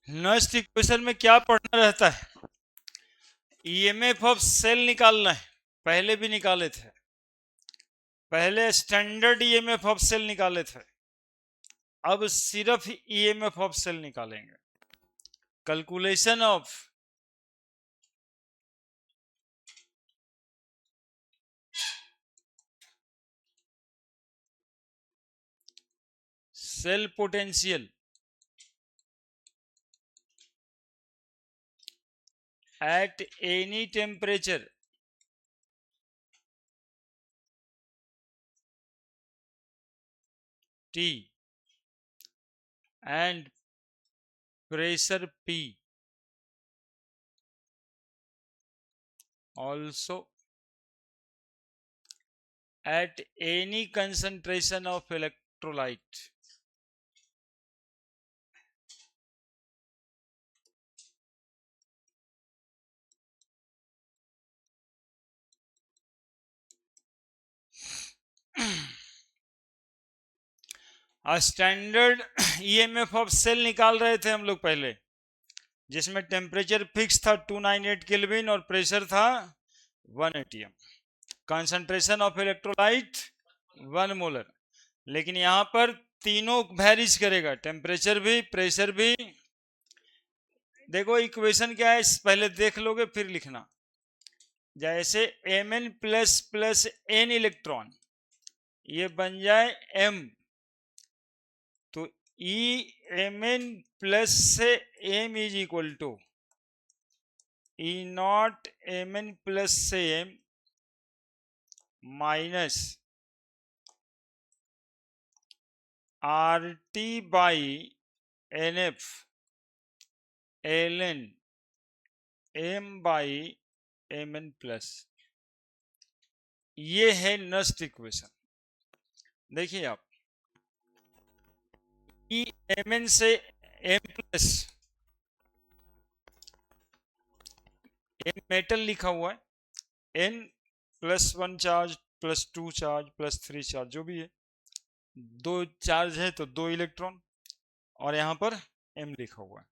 Next equation में क्या पढ़ना रहता है? ईएमएफ ऑफ सेल निकालना है। पहले भी निकाले थे, पहले स्टैंडर्ड ईएमएफ ऑफ सेल निकाले थे, अब सिर्फ ईएमएफ ऑफ सेल निकालेंगे। Calculation of cell potential at any temperature T and pressure P also at any concentration of electrolyte. Standard EMF of cell निकाल रहे थे हम लोग पहले, जिसमें टेम्परेचर फिक्स था 298 केल्विन और प्रेशर था 1 ATM, concentration of electrolyte 1 molar. लेकिन यहां पर तीनों वैरीज करेगा, टेम्परेचर भी, प्रेशर भी। देखो इक्वेशन क्या है, पहले देख लोगे फिर लिखना। जैसे Mn plus plus n electron, ये बन जाए m, तो Mn प्लस से m is equal to E naught Mn plus से m minus RT by NF ln m by Mn plus. ये है नेक्स्ट इक्वेशन। देखिए आप, ई Mn से m प्लस, m मेटल लिखा हुआ है, n plus 1 charge plus 2 charge plus 3 charge, जो भी है, 2 चार्ज है तो 2 इलेक्ट्रॉन, और यहाँ पर m लिखा हुआ है।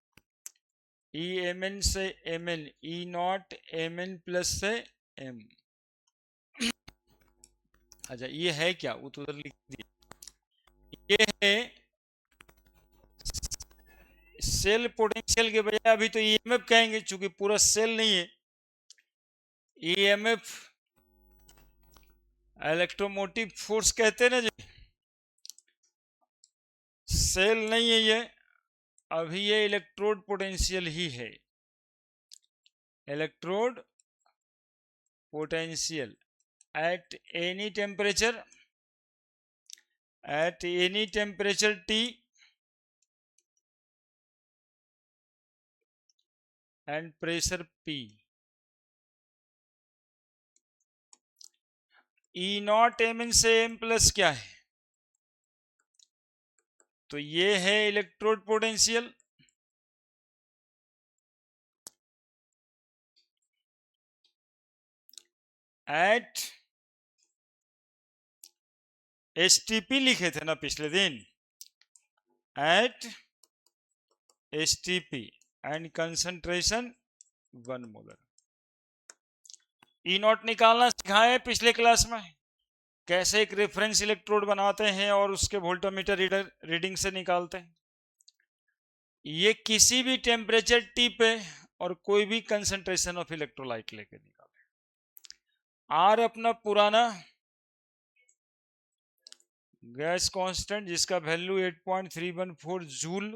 ई Mn से Mn, E not Mn plus से m। अच्छा ये है क्या, वो तो उधर लिख दिए। ये है सेल पोटेंशियल के बजाय अभी तो ईएमएफ कहेंगे, चूंकि पूरा सेल नहीं है। ईएमएफ इलेक्ट्रोमोटिव फोर्स कहते हैं ना जी, सेल नहीं है ये, अभी ये इलेक्ट्रोड पोटेंशियल ही है। Electrode potential at any temperature T and pressure P। E naught Mn से m प्लस क्या है, तो ये है इलेक्ट्रोड पोटेंशियल एट STP लिखे थे ना पिछले दिन, at STP and concentration 1 molar. E naught निकालना सिखाए पिछले क्लास में, कैसे एक रेफरेंस इलेक्ट्रोड बनाते हैं और उसके वोल्टमीटर रीडिंग से निकालते हैं। ये किसी भी टेम्परेचर टी पे और कोई भी कंसंट्रेशन ऑफ इलेक्ट्रोलाइट लेके निकाले। आर अपना पुराना गैस कांस्टेंट जिसका वैल्यू 8.314 जूल,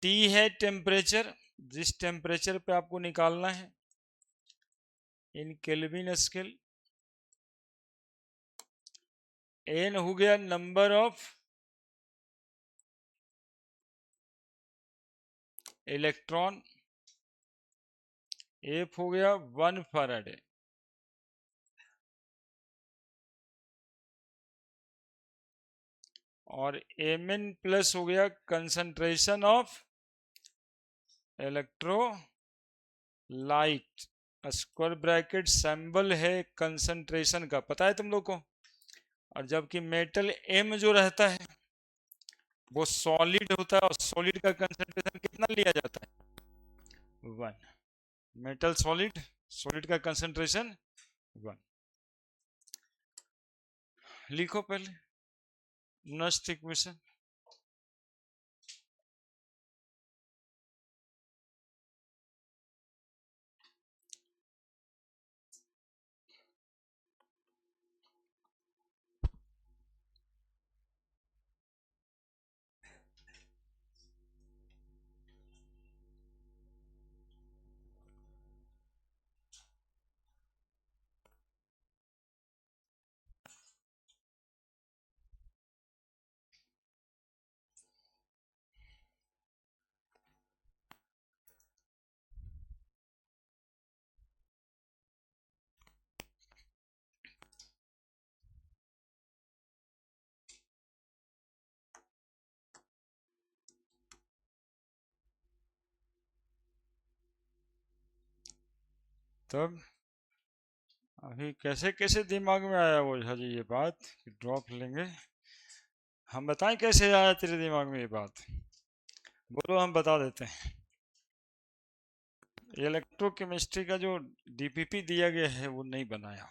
टी है टेम्परेचर, जिस टेम्परेचर पे आपको निकालना है इन केल्विन स्केल, एन हो गया नंबर ऑफ इलेक्ट्रॉन, एफ हो गया 1 फैराडे, और Mn प्लस हो गया concentration of electrolyte. Square bracket symbol है कंसंट्रेशन का, पता है तुम लोग को। और जबकि मेटल M जो रहता है वो सॉलिड होता है और सॉलिड का कंसंट्रेशन कितना लिया जाता है? 1। मेटल सॉलिड, सॉलिड का कंसंट्रेशन 1। लिखो पहले नेक्स्ट इक्वेशन। तब अभी कैसे कैसे दिमाग में आया वो जी ये बात, ड्रॉप लेंगे? हम बताएं कैसे आया तेरे दिमाग में ये बात? बोलो, हम बता देते हैं। इलेक्ट्रोकेमिस्ट्री का जो डीपीपी दिया गया है वो नहीं बनाया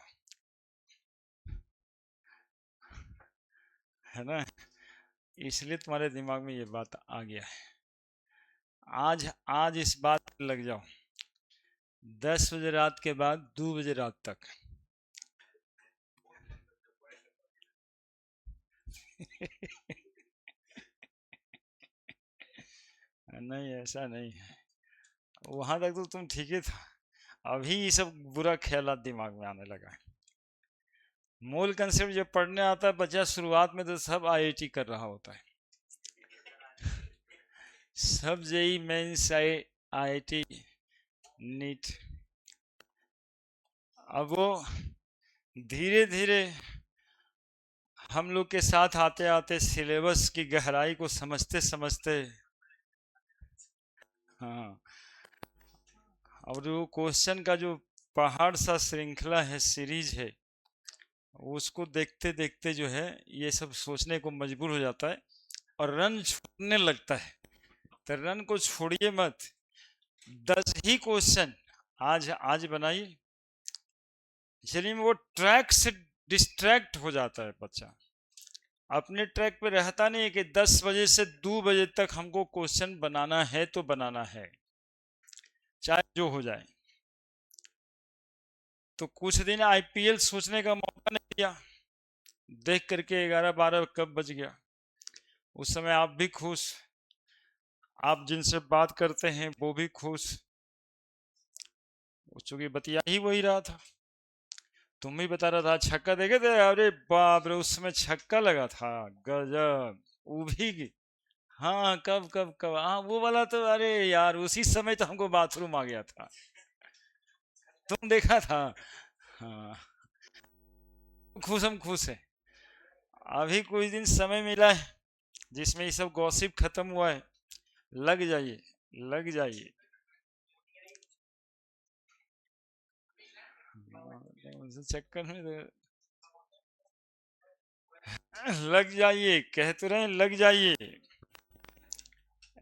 है ना, इसलिए तुम्हारे दिमाग में ये बात आ गया है। आज आज इस बात पे लग जाओ, 10 बजे रात के बाद 2 बजे रात तक। नहीं, ऐसा नहीं है, वहां तक तो तुम ठीक ही था, अभी ये सब बुरा ख्यालात दिमाग में आने लगा है। मूल कंसेप्ट जब पढ़ने आता है बच्चा, शुरुआत में तो सब आईआईटी कर रहा होता है, सब जेई मेंस आईआईटी नीट। अब वो धीरे धीरे हम लोग के साथ आते आते सिलेबस की गहराई को समझते समझते, हाँ, और वो क्वेश्चन का जो पहाड़ सा श्रृंखला है, सीरीज है, उसको देखते देखते जो है ये सब सोचने को मजबूर हो जाता है और रन छोड़ने लगता है। तो रन को छोड़िए मत, 10 ही क्वेश्चन आज आज बनाइए। चलिए, वो ट्रैक से डिस्ट्रैक्ट हो जाता है बच्चा, अपने ट्रैक पे रहता नहीं है कि 10 बजे से 2 बजे तक हमको क्वेश्चन बनाना है तो बनाना है, चाहे जो हो जाए। तो कुछ दिन आईपीएल सोचने का मौका नहीं दिया, देख करके 11-12 कब बज गया। उस समय आप भी खुश, आप जिनसे बात करते हैं वो भी खुश, चूंकि बतिया ही वही रहा था। तुम भी बता रहा था छक्का देखे थे, अरे बाप रे उस समय छक्का लगा था, गजब, वो भी। हाँ, कब कब कब, हाँ वो वाला तो, अरे यार उसी समय तो हमको बाथरूम आ गया था, तुम देखा था। हाँ, खुश, हम खुश हैं। अभी कुछ दिन समय मिला है जिसमें ये सब गॉसिप खत्म हुआ है, लग जाइए, लग जाइए। उस चक्कर में लग जाइए, कह तो रहे हैं, लग जाइए,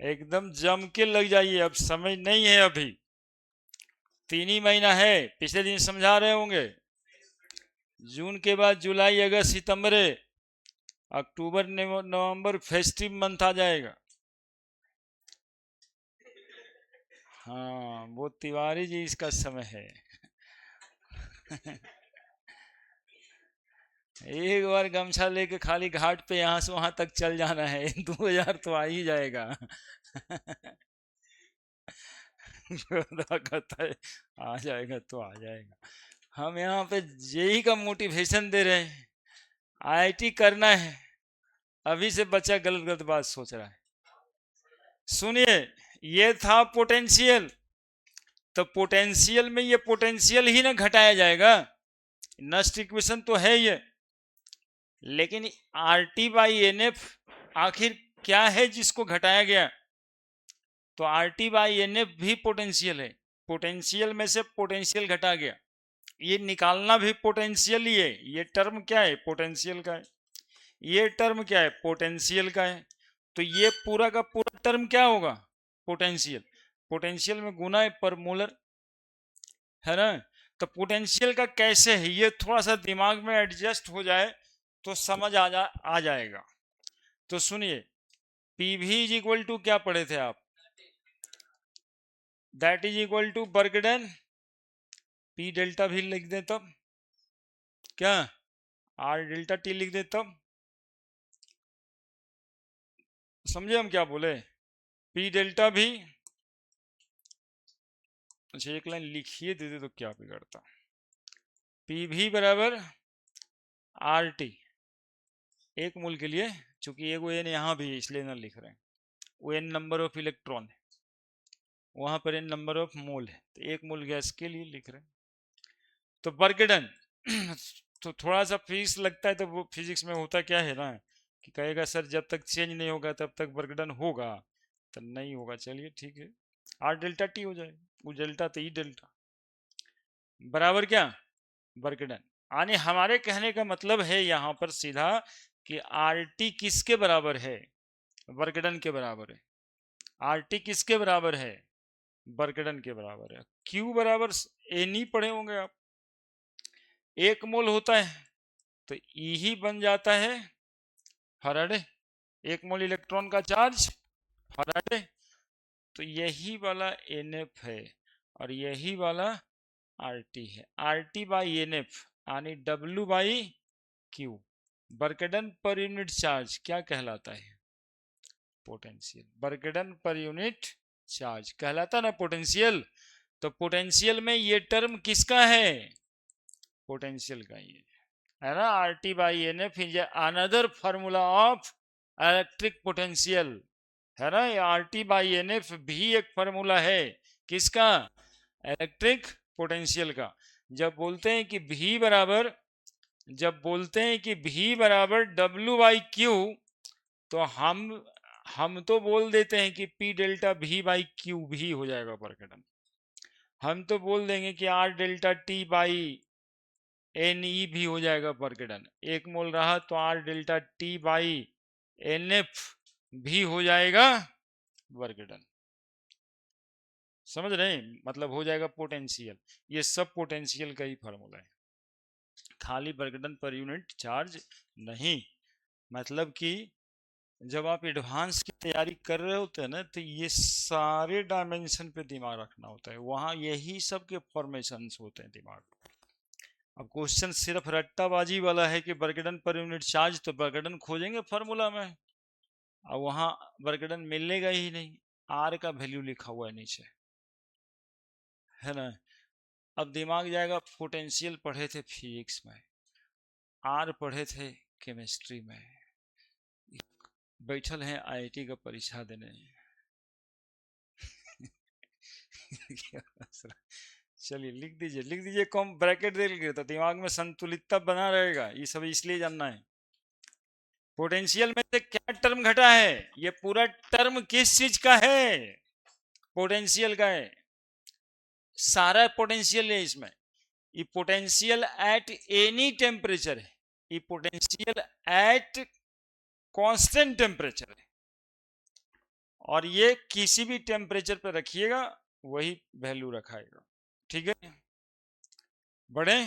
एकदम जम के लग जाइए। अब समय नहीं है, अभी 3 ही महीना है, पिछले दिन समझा रहे होंगे। जून के बाद जुलाई, अगस्त, सितंबर, अक्टूबर, नवंबर फेस्टिव मंथ आ जाएगा। हाँ, वो तिवारी जी इसका समय है। एक बार गमछा लेके खाली घाट पे यहाँ से वहां तक चल जाना है, 2000 तो आ ही जाएगा। खुदा कहता है आ जाएगा तो आ जाएगा। हम यहाँ पे जेई का मोटिवेशन दे रहे हैं, आईआईटी करना है, अभी से बच्चा गलत गलत बात सोच रहा है। सुनिए, ये था पोटेंशियल, तो पोटेंशियल में ये पोटेंशियल ही ना घटाया जाएगा, नेक्स्ट इक्वेशन तो है ये। लेकिन आरटी बाई एन एफ आखिर क्या है जिसको घटाया गया? तो आरटी बाई एन एफ भी पोटेंशियल है, पोटेंशियल में से पोटेंशियल घटा गया, ये निकालना भी पोटेंशियल ही है। ये टर्म क्या है? पोटेंशियल का है। ये टर्म क्या है? पोटेंशियल का है। तो ये पूरा का पूरा टर्म क्या होगा? पोटेंशियल। पोटेंशियल में गुना है पर मोलर, है ना? तो पोटेंशियल का कैसे है, ये थोड़ा सा दिमाग में एडजस्ट हो जाए तो समझ आ जाएगा। तो सुनिए, P V is equal to क्या पढ़े थे आप? That is equal to work done. P delta भी लिख दे तब क्या, आर डेल्टा टी लिख दे तब, समझे हम क्या बोले? पी डेल्टा भी, अच्छा एक लाइन लिखिए देते तो क्या बिगड़ता। पी भी बराबर आर टी, एक मोल के लिए, चूंकि एगो एन यहाँ भी है इसलिए ना लिख रहे हैं, वो एन नंबर ऑफ इलेक्ट्रॉन है, वहां पर एन नंबर ऑफ मोल है, तो एक मोल गैस के लिए लिख रहे हैं। तो वर्क डन तो थोड़ा सा फिजिक्स लगता है, तो वो फिजिक्स में होता क्या है ना कि कहेगा सर जब तक चेंज नहीं होगा तब तक वर्क डन होगा, तो नहीं होगा। चलिए ठीक है, आर डेल्टा टी हो जाएगा, वो डेल्टा तो ई डेल्टा बराबर क्या, वर्क डन। यानी हमारे कहने का मतलब है यहाँ पर सीधा कि आर टी किसके बराबर है? वर्क डन के बराबर है। आर टी किसके बराबर है? वर्क डन के बराबर है। क्यू बराबर एन ही पढ़े होंगे आप, एक मोल होता है तो ई ही बन जाता है फैराडे, एक मोल इलेक्ट्रॉन का चार्ज फैराडे। तो यही वाला एन एफ है और यही वाला आर टी है। R T by N F यानी W by Q, work done per unit charge क्या कहलाता है? पोटेंशियल। बर्कडन पर यूनिट चार्ज कहलाता ना पोटेंशियल। तो पोटेंशियल में ये टर्म किसका है? पोटेंशियल का ही है ना। R T by N F is another formula of electric potential, है ना। ये R T by N F भी एक फार्मूला है किसका? इलेक्ट्रिक पोटेंशियल का। जब बोलते हैं कि भी बराबर, जब बोलते हैं कि भी बराबर डब्ल्यू बाई क्यू, तो हम तो बोल देते हैं कि पी डेल्टा भी बाई क्यू भी हो जाएगा परकटन। हम तो बोल देंगे कि R delta T by N E भी हो जाएगा परकटन। एक मोल रहा तो R delta T by N F भी हो जाएगा वर्क डन। समझ रहे हैं? मतलब हो जाएगा पोटेंशियल। ये सब पोटेंशियल का ही फार्मूला है, खाली वर्क डन पर यूनिट चार्ज नहीं। मतलब कि जब आप एडवांस की तैयारी कर रहे होते हैं ना, तो ये सारे डायमेंशन पे दिमाग रखना होता है, वहाँ यही सब के फॉर्मेशन होते हैं दिमाग। अब क्वेश्चन सिर्फ रट्टाबाजी वाला है कि बर्गडन पर यूनिट चार्ज, तो बर्गडन खोजेंगे फार्मूला में, अब वहाँ बर्गडन मिलेगा ही नहीं, आर का वैल्यू लिखा हुआ है नीचे, है ना। अब दिमाग जाएगा, पोटेंशियल पढ़े थे फिजिक्स में, आर पढ़े थे केमिस्ट्री में, बैठल हैं आईआईटी का परीक्षा देने चलिए लिख दीजिए कॉम ब्रैकेट दे लीजिए, तो दिमाग में संतुलितता बना रहेगा। ये सब इसलिए जानना है। पोटेंशियल में से क्या टर्म घटा है? ये पूरा टर्म किस चीज का है? पोटेंशियल का है, सारा पोटेंशियल है इसमें। ये पोटेंशियल एट एनी टेम्परेचर है, ये पोटेंशियल एट कांस्टेंट टेम्परेचर है, और ये किसी भी टेम्परेचर पर रखिएगा वही वैल्यू रखाएगा। ठीक है, बढ़े।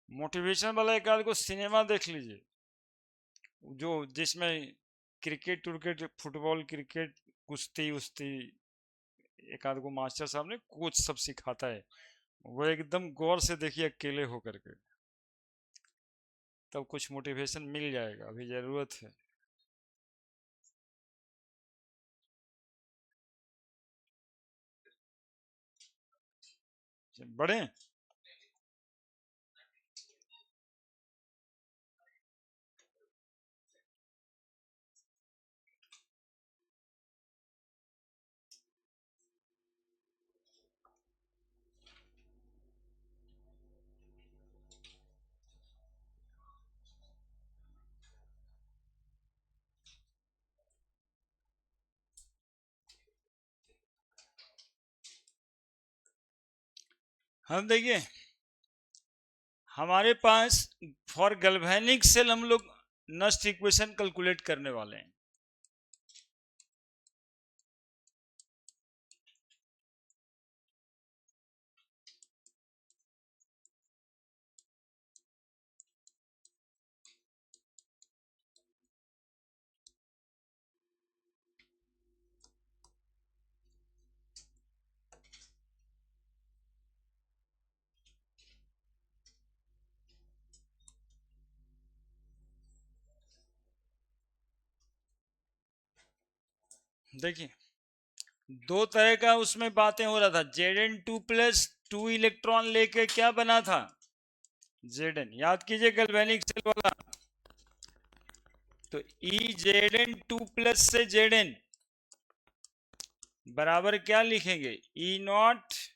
मोटिवेशन वाला एक आध को सिनेमा देख लीजिए, जो जिसमें क्रिकेट उर्केट, फुटबॉल क्रिकेट, कुश्ती उश्ती, एक आध को मास्टर साहब ने कोच सब सिखाता है, वो एकदम गौर से देखिए अकेले होकर के, तब कुछ मोटिवेशन मिल जाएगा, अभी जरूरत है। बड़े हम देखिए हमारे पास फॉर गैल्वेनिक सेल हम लोग नस्ट इक्वेशन कैलकुलेट करने वाले हैं। देखिए दो तरह का उसमें बातें हो रहा था। Zn2 + 2 इलेक्ट्रॉन लेके क्या बना था Zn, याद कीजिए गैल्वेनिक सेल वाला। तो Zn2 से Zn बराबर क्या लिखेंगे, E0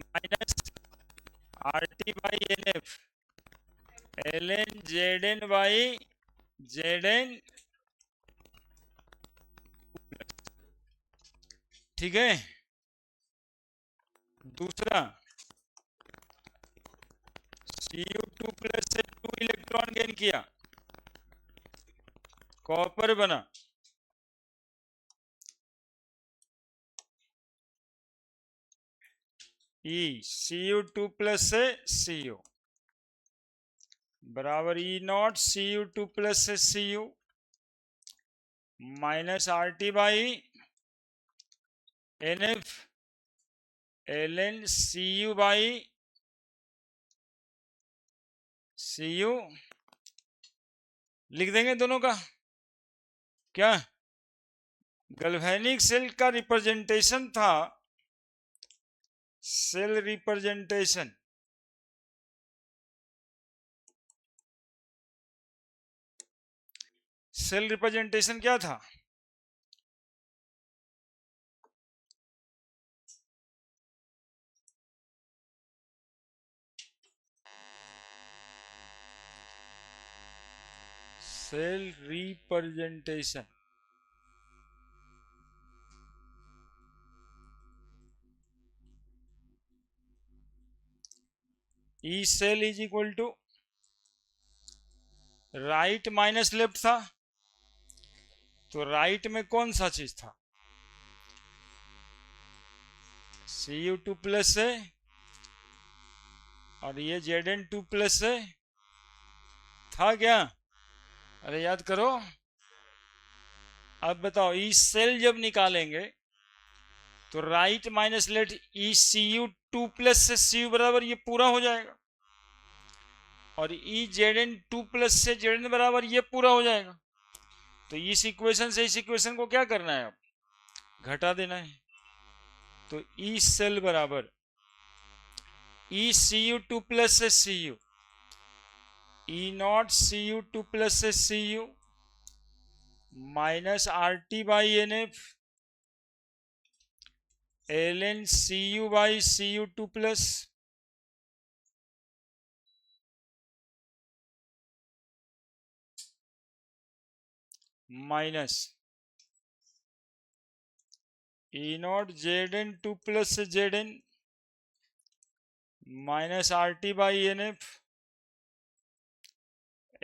minus RT/NF ln Zn/Zn, ठीक है। दूसरा Cu2 से 2 इलेक्ट्रॉन गेन किया, कॉपर बना, Cu2 से Cu बराबर E0 Cu2 से Cu minus RT/NF ln Cu लिख देंगे दोनों का। क्या गैल्वेनिक सेल का रिप्रेजेंटेशन था, सेल रिप्रेजेंटेशन क्या था, cell representation. E cell is equal to right minus left था, तो राइट में कौन सा चीज था, Cu2 से, और ये Zn2 से था क्या, अरे याद करो। अब बताओ ई सेल जब निकालेंगे तो राइट माइनस लेफ्ट Cu2 से Cu बराबर ये पूरा हो जाएगा, और Zn2 से Zn बराबर ये पूरा हो जाएगा। तो इस इक्वेशन से इस इक्वेशन को क्या करना है, अब घटा देना है। तो ई सेल बराबर Cu2 से Cu, E0 Cu2 से Cu minus RT/NF ln Cu/Cu2 minus E0 Zn2 से Zn माइनस RT/NF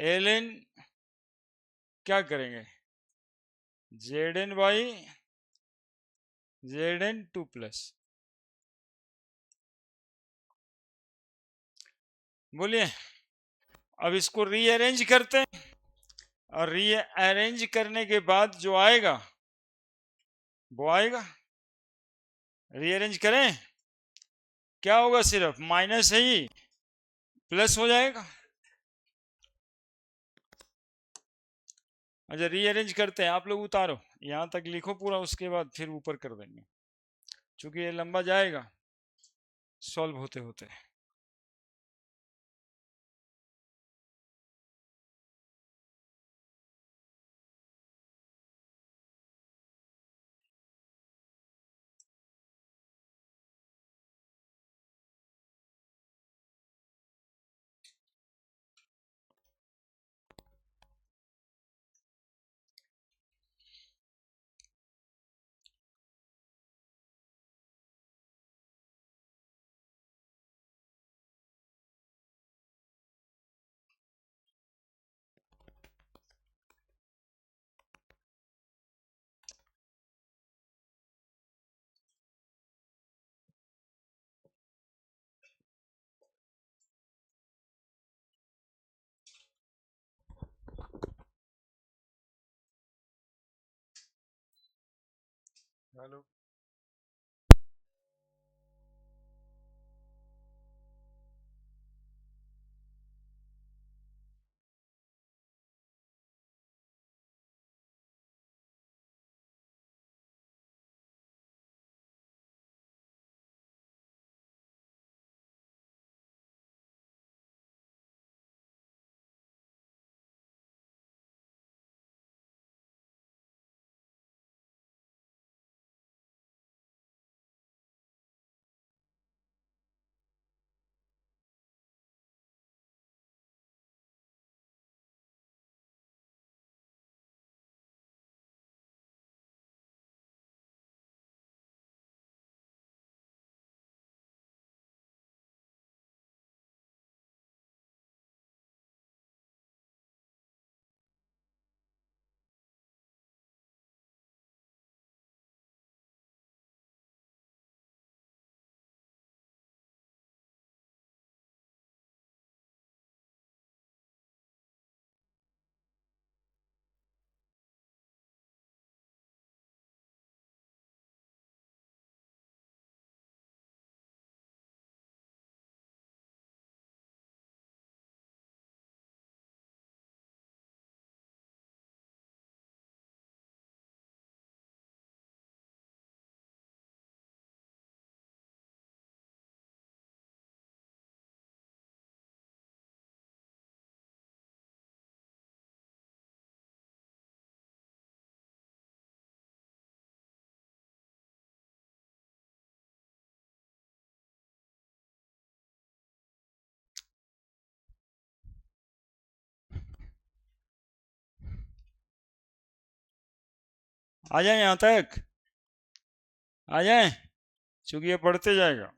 ln क्या करेंगे Zn/Zn2। बोलिए, अब इसको रीअरेंज करते हैं, और रीअरेंज करने के बाद जो आएगा वो आएगा। रीअरेंज करें, क्या होगा, सिर्फ माइनस है ही प्लस हो जाएगा। अच्छा रीअरेंज करते हैं, आप लोग उतारो, यहां तक लिखो पूरा, उसके बाद फिर ऊपर कर देंगे, क्योंकि ये लंबा जाएगा सॉल्व होते होते। हेलो। आ जाए यहाँ तक, आ जाए, चूंकि ये पढ़ते जाएगा।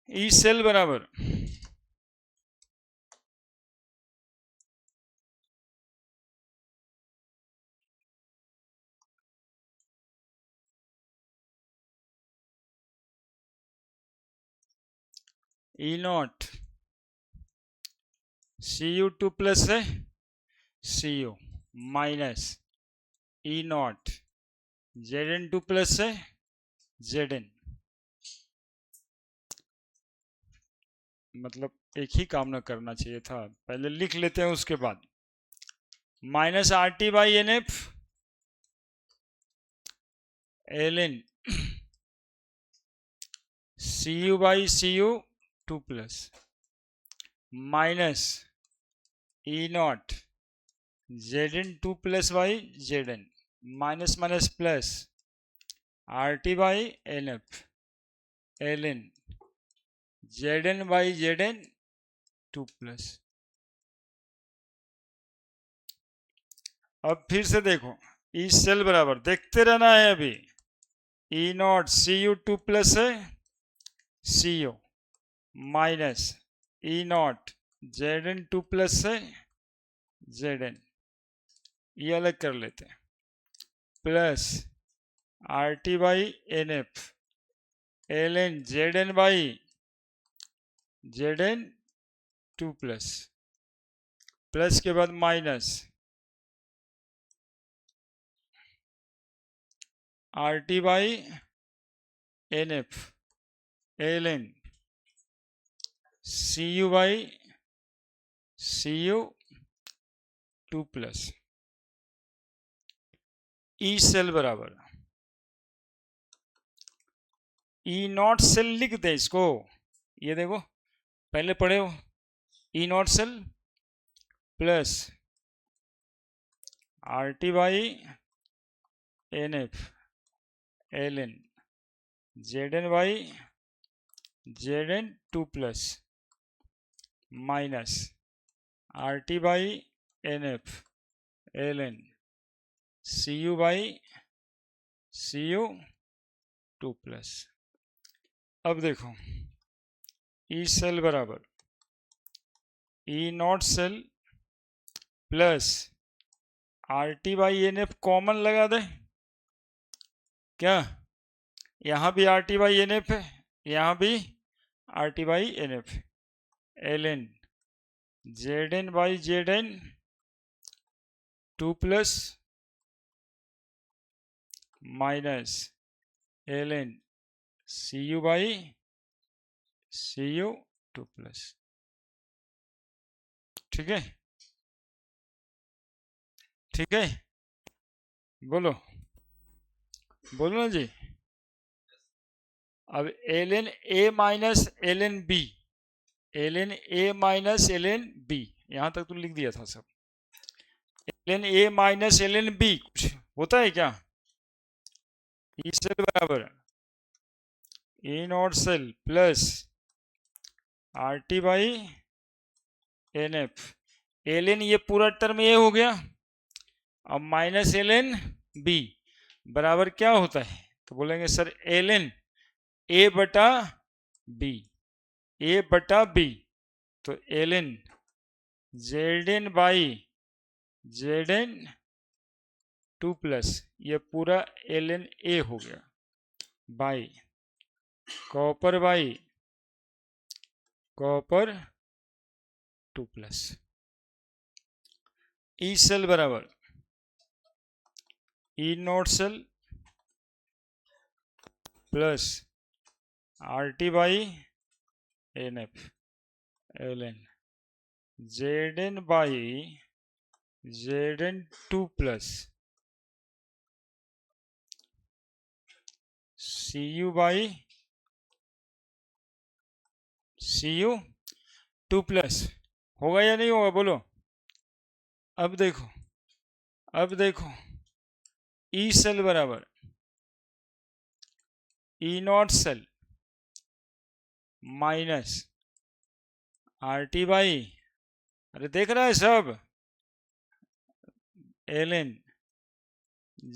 ई सेल बराबर E naught C U two plus है C U minus E naught Z N two plus है जेड एन। मतलब एक ही काम ना करना चाहिए था, पहले लिख लेते हैं उसके बाद। Minus R T by N F L N C U by C U two plus minus E naught Z N two plus by Z N minus minus plus R T by N F L N Z N by Z N two plus. अब फिर से देखो, E cell बराबर देखते रहना है अभी, E naught C U two plus है C U minus E naught Z N two plus है जेड एन, ये अलग कर लेते हैं, plus R T by N F L N Z N by Z N two plus, plus के बाद minus R T by N F L N C U by C U two plus. E cell बराबर E naught cell लिख दे इसको, ये देखो पहले पढ़े हो, E naught cell plus R T by N F L N Z N by Z N two plus minus R T by N F L N C U by C U two plus. अब देखो E cell बराबर E naught cell plus R T by N F common लगा दे, क्या यहाँ भी R T by N F है, यहाँ भी R T by N F, L N Z N by Z N 2 plus minus L N C U by C U 2 plus. ठीक है, ठीक है, बोलो बोलो ना जी। अब L N A minus L N B, L N A minus L N B, यहां तक तो लिख दिया था सब। L N A minus L N B कुछ होता है क्या? ई सेल बराबर A naught cell plus R T by N F, L N ये पूरा टर्म ए हो गया, अब माइनस एल एन बी बराबर क्या होता है? तो बोलेंगे सर एल एन ए बटा बी, ए बटा बी, तो L N Z N by Z N 2 plus, ये पूरा एल एन ए हो गया by copper by copper 2 plus. E cell बराबर E naught cell plus R T by N F, L N Z N by Z N 2 plus C U by C U 2 plus. होगा या नहीं होगा बोलो? अब देखो, अब देखो, ई सेल बराबर E naught cell minus R T by, अरे देख रहा है सब, L N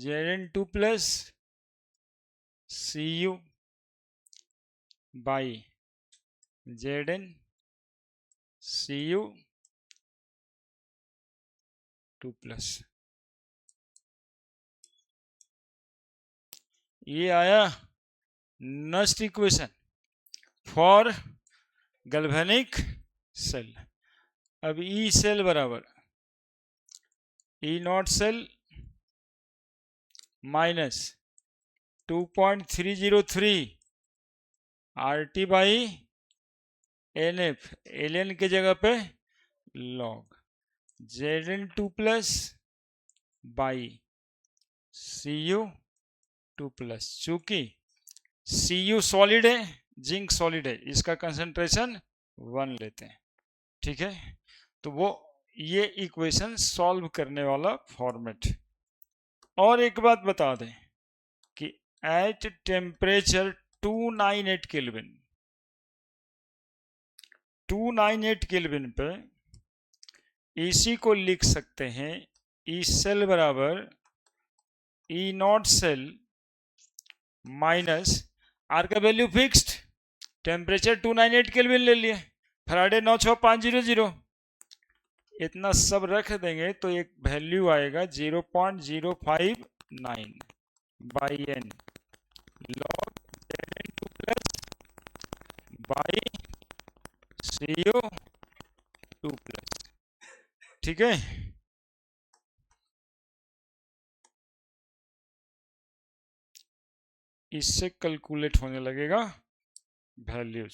Z N 2 plus C U by Z N C U 2 plus. ये आया next equation for galvanic cell. अब ई सेल बराबर E naught cell minus 2.303 R T by N F, L N के जगह पे log Z N 2 plus by C U 2 plus. चूंकि C you solid है, zinc solid है, इसका concentration 1 लेते हैं। ठीक है, तो वो ये इक्वेशन सॉल्व करने वाला फॉर्मेट। और एक बात बता दें कि एट टेम्परेचर 298 केल्विन, 298 केल्विन पे इसी को लिख सकते हैं ई सेल बराबर E naught cell minus are का वैल्यू फिक्स्ड, टेम्परेचर 298 केल्विन ले लिए, फराडे 96500, इतना सब रख देंगे तो एक वैल्यू आएगा 0.059 by N log Z N 2 plus by C U 2 plus. ठीक है, इससे कैलकुलेट होने लगेगा वैल्यूज।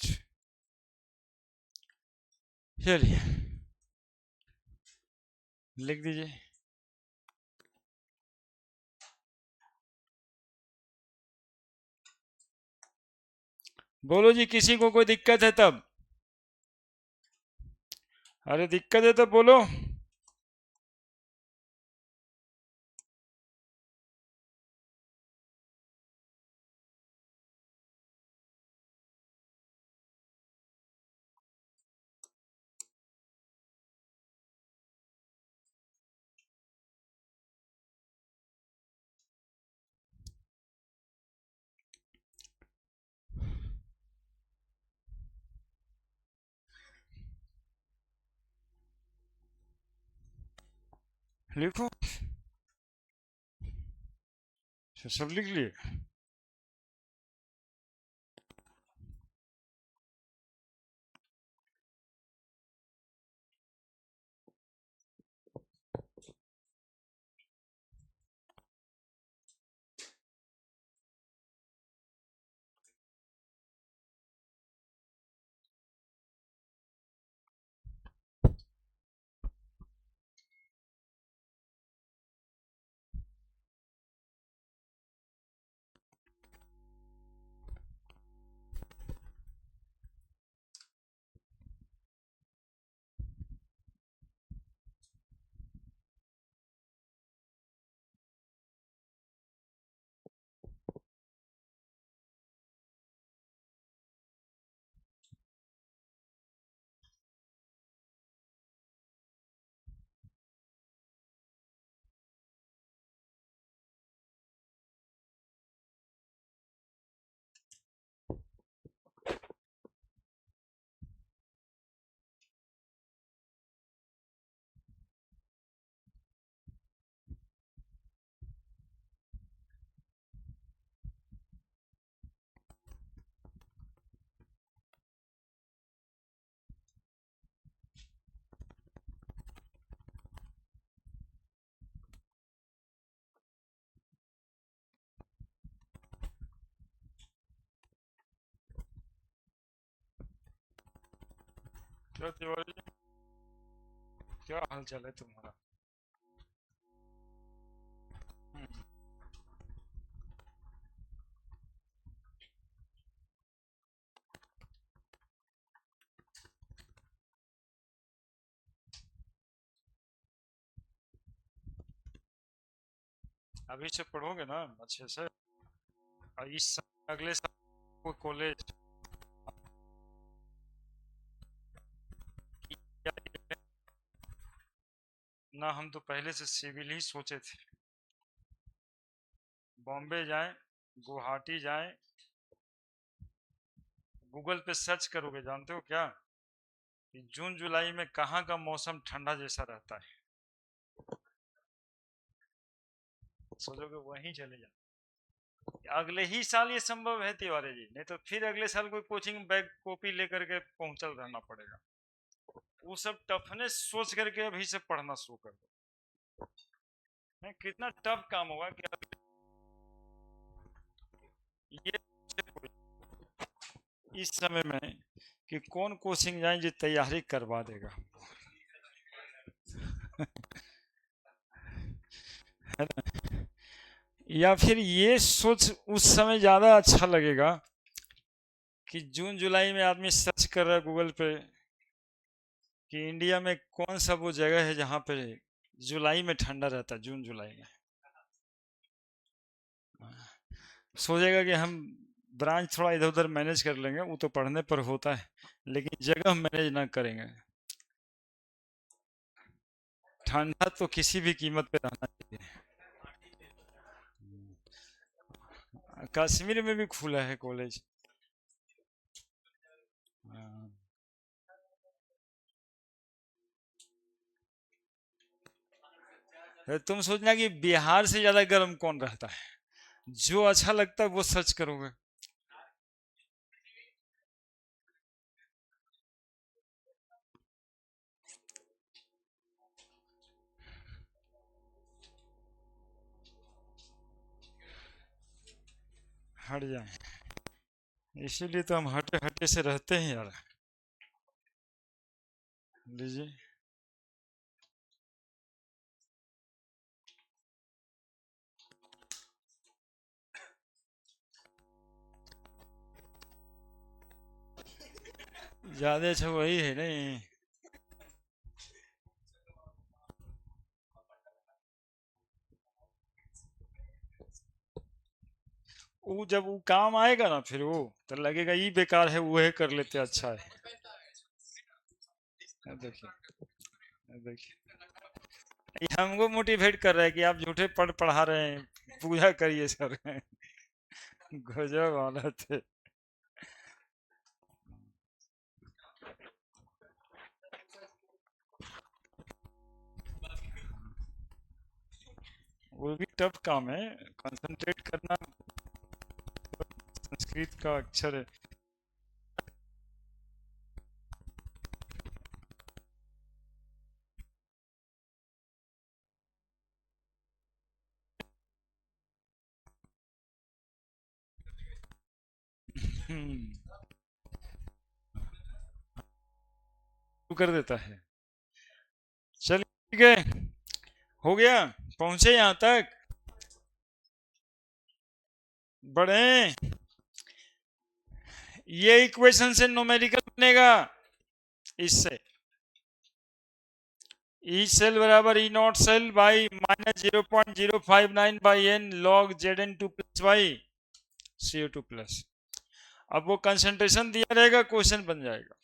चलिए लिख दीजिए। बोलो जी, किसी को कोई दिक्कत है तब? अरे दिक्कत है तो बोलो। लिखो, सब लिख लिए। क्या तिवारी जी, क्या हाल चाल है तुम्हारा? हम्म, अभी से पढ़ोगे ना अच्छे से? और इस साल अगले साल को कॉलेज ना, हम तो पहले से सिविल ही सोचे थे। बॉम्बे जाएं, गुवाहाटी जाएं, गूगल पे सर्च करोगे, जानते हो क्या कि जून जुलाई में कहाँ का मौसम ठंडा जैसा रहता है? सोचोगे वहीं चले जाओ। अगले ही साल ये संभव है तिवारी जी, नहीं तो फिर अगले साल कोई कोचिंग बैग कॉपी लेकर के पहुंचल रहना पड़ेगा। वो सब टफनेस सोच करके अभी से पढ़ना शुरू कर दो। कितना टफ काम होगा कि ये इस समय में कि कौन कोचिंग जाए जो तैयारी करवा देगा। है ना? या फिर ये सोच उस समय ज्यादा अच्छा लगेगा कि जून जुलाई में आदमी सर्च कर रहा है गूगल पे कि इंडिया में कौन सा वो जगह है जहाँ पे जुलाई में ठंडा रहता है, जून जुलाई में। सोचेगा कि हम ब्रांच थोड़ा इधर उधर मैनेज कर लेंगे, वो तो पढ़ने पर होता है, लेकिन जगह मैनेज ना करेंगे। ठंडा तो किसी भी कीमत पे रहना चाहिए। कश्मीर में भी खुला है कॉलेज। हाँ। तुम सोचना कि बिहार से ज्यादा गर्म कौन रहता है, जो अच्छा लगता है वो सर्च करोगे। हट जाए, इसीलिए तो हम हटे हटे से रहते हैं यार। लीजिए। ज्यादा अच्छा वही है नहीं। वो जब वो काम आएगा ना फिर वो तो लगेगा ये बेकार है, वो है कर लेते अच्छा है। देखिए, देखिए, ये हमको मोटिवेट कर रहा है कि आप झूठे पढ़ा रहे हैं, पूजा करिए सर। गजब हालत है। वो भी टफ काम है, कंसंट्रेट करना। संस्कृत का अक्षर है। शुरू कर देता है। चलिए ठीक है, हो गया, पहुंचे यहाँ तक। बढ़े, ये इक्वेशन से न्यूमेरिकल बनेगा। इससे ई सेल बराबर E naught cell by -0.059 by N log Zn2 plus by CO2 plus. अब वो कंसंट्रेशन दिया रहेगा, क्वेश्चन बन जाएगा।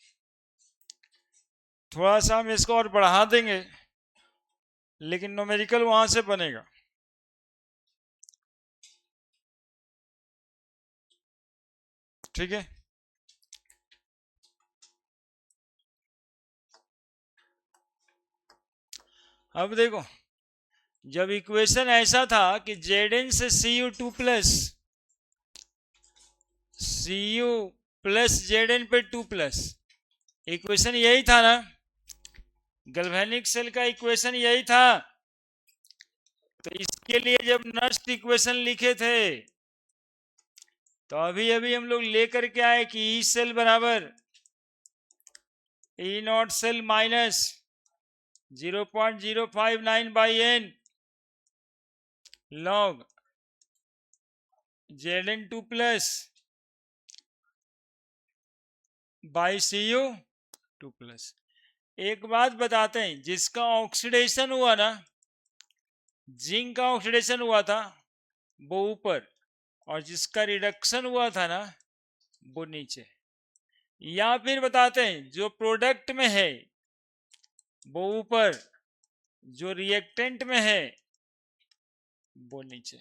थोड़ा सा हम इसको और बढ़ा देंगे, लेकिन न्यूमेरिकल वहां से बनेगा। ठीक है, अब देखो, जब इक्वेशन ऐसा था कि Zn से Cu2 plus Cu plus Zn पे 2 प्लस, इक्वेशन यही था ना, गैल्वेनिक सेल का इक्वेशन यही था। तो इसके लिए जब नस्ट इक्वेशन लिखे थे तो अभी अभी हम लोग लेकर के आए कि ई सेल बराबर E naught cell minus 0.059 by N log Zn2 plus by Cu2 plus. एक बात बताते हैं, जिसका ऑक्सीडेशन हुआ ना, जिंक का ऑक्सीडेशन हुआ था वो ऊपर, और जिसका रिडक्शन हुआ था ना वो नीचे। या फिर बताते हैं जो प्रोडक्ट में है वो ऊपर, जो रिएक्टेंट में है वो नीचे।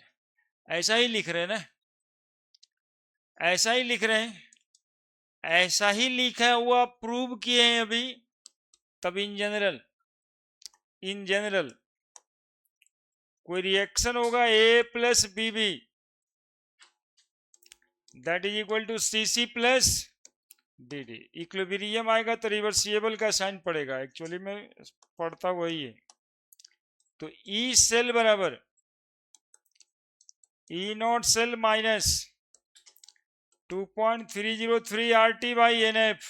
ऐसा ही लिख रहे हैं ना, ऐसा ही लिख रहे हैं, ऐसा ही लिखा हुआ प्रूव किए हैं अभी। तब इन जनरल कोई रिएक्शन होगा A plus B B that is equal to C C plus D D. Equilibrium आएगा तो रिवर्सिबल का साइन पड़ेगा, एक्चुअली में पढ़ता वही है। तो ई सेल बराबर E naught cell minus 2.303 RT by NF।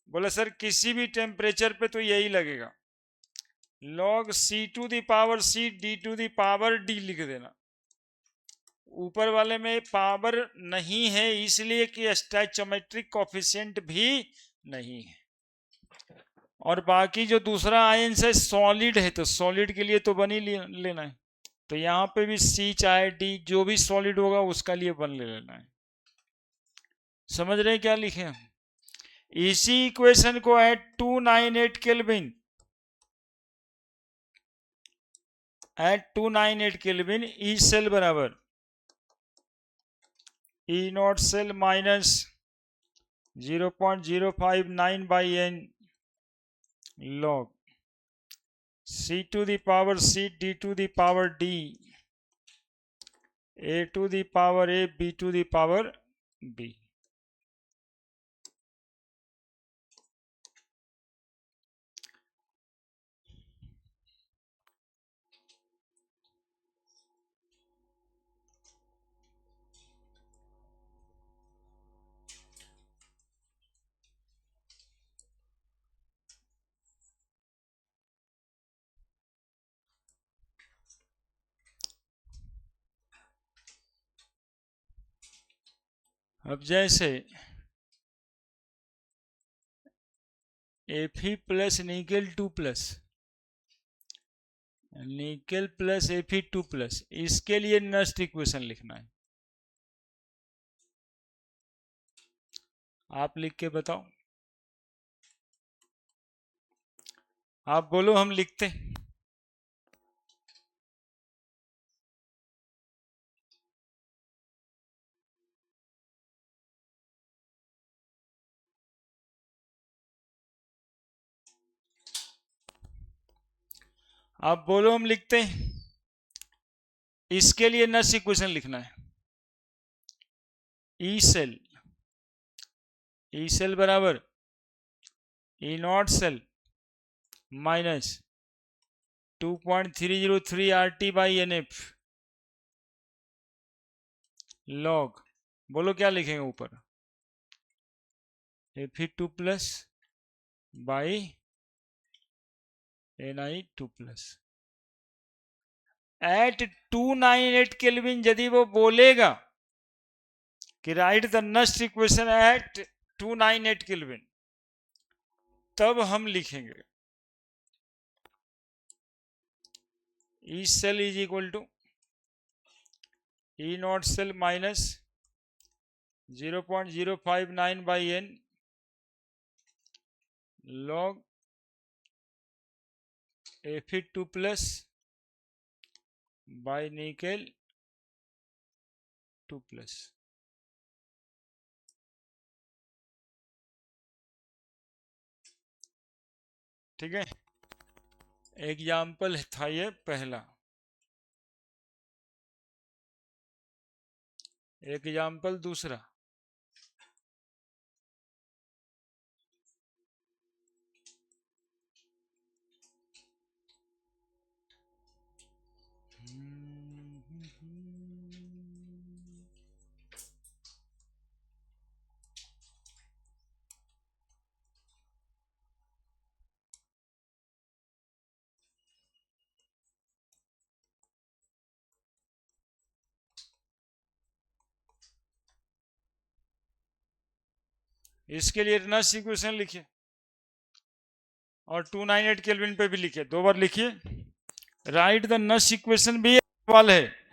बोला सर किसी भी टेम्परेचर पे तो यही लगेगा, log C to the power C D to the power D लिख देना। ऊपर वाले में पावर नहीं है इसलिए कि स्टैचोमेट्रिक कोफिशिएंट भी नहीं है। और बाकी जो दूसरा आयन से सॉलिड है तो सॉलिड के लिए तो बन ही लेना है। तो यहाँ पे भी C चाहे D जो भी सॉलिड होगा उसका लिए बन ले लेना है। समझ रहे हैं क्या लिखे हम? इसी इक्वेशन को at 298 kelvin, at 298 kelvin E cell बराबर E naught cell minus 0.059 by N log C to the power C D to the power D A to the power A B to the power B। अब जैसे Fe plus nickel 2 plus, nickel plus Fe2 plus, इसके लिए Nernst equation लिखना है। आप लिख के बताओ, आप बोलो हम लिखते। आप बोलो हम लिखते। इसके लिए नस्ट इक्वेशन लिखना है। ई सेल बराबर E naught cell minus 2.303 RT by NF log, बोलो क्या लिखेंगे ऊपर, Fe2 plus by Ni2 plus. At 298 kelvin यदि वो बोलेगा कि right the Nernst equation at 298 kelvin, तब हम लिखेंगे E cell is equal to E naught cell minus 0.059 by N log Fe2 plus by nickel 2 plus. ठीक है, एग्जाम्पल था ये पहला। एग्जाम्पल दूसरा, इसके लिए नर्स इक्वेशन लिखिए और 298 केल्विन पे भी लिखिए, 2 बार लिखिए। राइट द नर्स इक्वेशन भी सवाल है।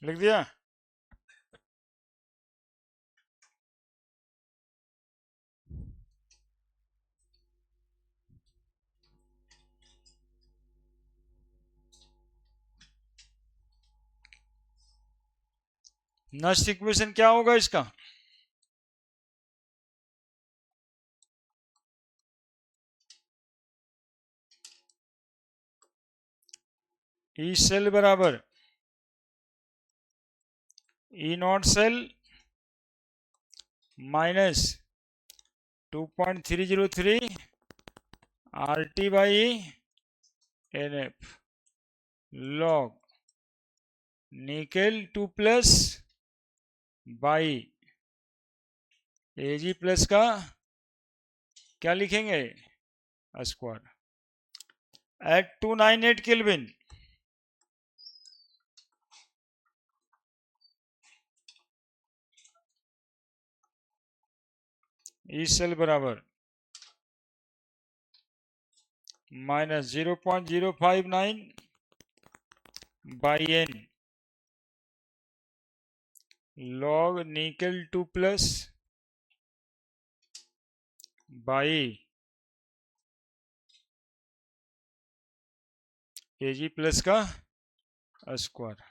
लिख दिया। नर्स इक्वेशन क्या होगा इसका? ई सेल बराबर E naught cell minus 2.303 R T by N F log nickel 2 plus by AG plus का क्या लिखेंगे square at 298 kelvin. E cell बराबर minus 0.059 by N log nickel 2 plus by AG plus का square.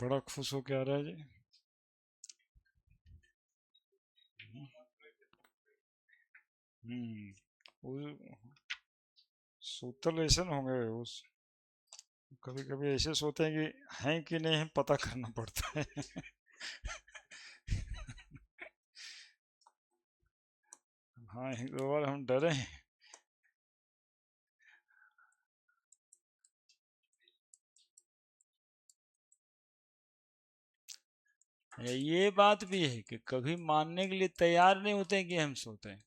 बड़ा खुश हो के आ रहा है जी। सूतल ऐसे होंगे उस, कभी कभी ऐसे सोते हैं कि हैं कि नहीं है पता करना पड़ता है। हाँ, एक दो बार हम डरे हैं। ये बात भी है कि कभी मानने के लिए तैयार नहीं होते हैं कि हम सोते हैं।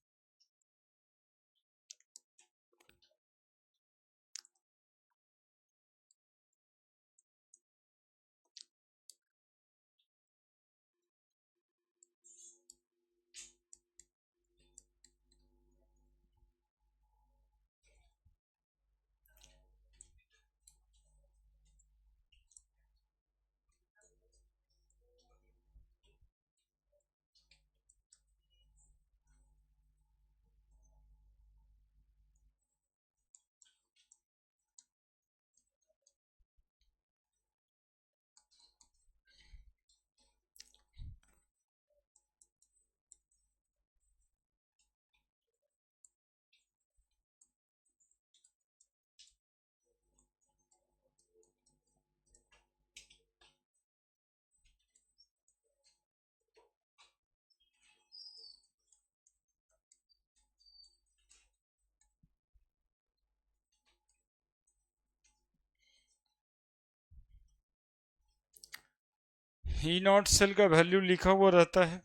ई नॉट सेल का वैल्यू लिखा हुआ रहता है,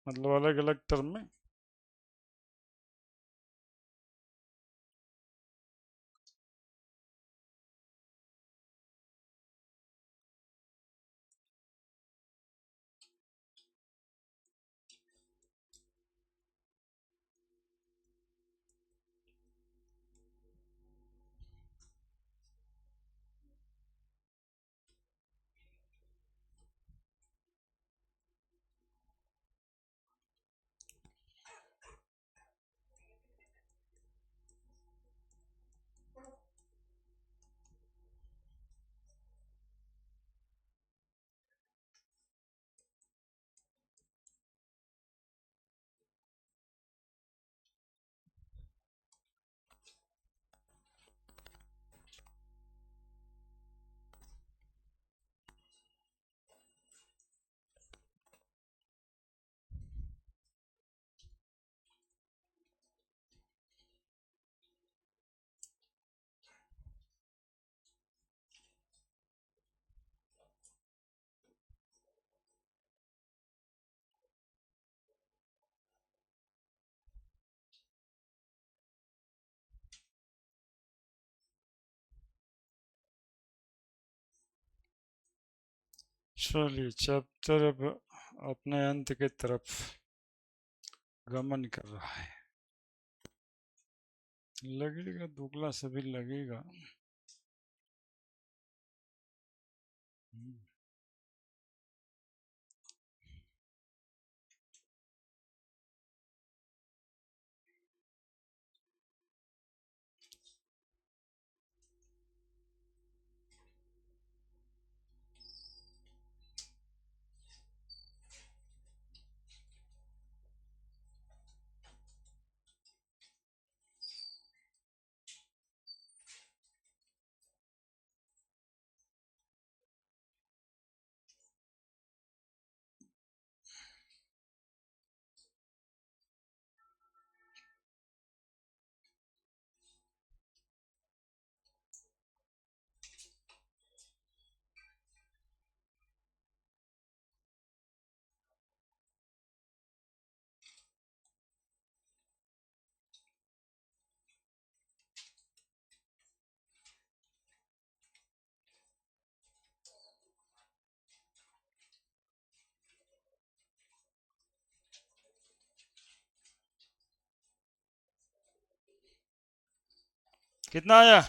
मतलब अलग अलग टर्म में। चलिए चैप्टर अब अपने अंत के तरफ गमन कर रहा है। लगेगा दुगला सभी लगेगा। कितना आया?